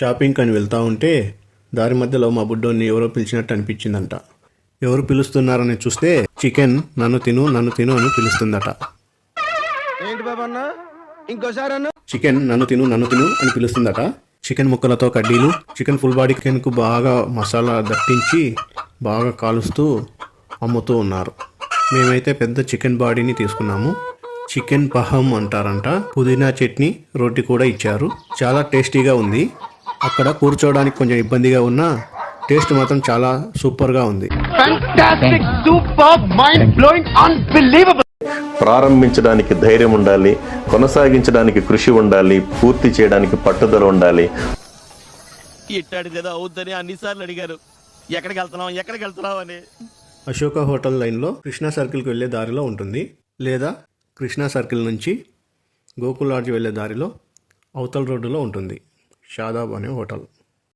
షాపింగ్కి అని వెళ్తూ ఉంటే దారి మధ్యలో మా బుడ్డోని ఎవరో పిలిచినట్టు అనిపించిందంట. ఎవరు పిలుస్తున్నారని చూస్తే చికెన్ నన్ను తిను అని పిలుస్తుందట. ఏంటి బాబన్న ఇంకోసారి అన్న చికెన్ నన్ను తిను అని పిలుస్తుందట. చికెన్ ముక్కలతో కడ్డీలు, చికెన్ ఫుల్ బాడీ చికెన్కు బాగా మసాలా దట్టించి బాగా కాలుస్తూ అమ్ముతూ ఉన్నారు. మేమైతే పెద్ద చికెన్ బాడీని తీసుకున్నాము. చికెన్ పహం అంటారంట. పుదీనా చట్నీ, రోటీ కూడా ఇచ్చారు. చాలా టేస్టీగా ఉంది. అక్కడ కూర్చోవడానికి కొంచెం ఇబ్బందిగా ఉన్నా టేస్ట్ మాత్రం చాలా సూపర్గా ఉంది. ప్రారంభించడానికి ధైర్యం ఉండాలి, కొనసాగించడానికి కృషి ఉండాలి, పూర్తి చేయడానికి పట్టుదల ఉండాలి. ఇట్టాడిది ఏదో అవుద్దని అన్నిసార్లు అడిగారు, ఎక్కడికి వెళ్తున్నావు అని. అశోక హోటల్ లైన్లో కృష్ణా సర్కిల్కి వెళ్ళే దారిలో ఉంటుంది, లేదా కృష్ణా సర్కిల్ నుంచి గోకుల్ లాడ్జ్ వెళ్ళే దారిలో అవతల రోడ్డులో ఉంటుంది షాదాబ్ అనే హోటల్.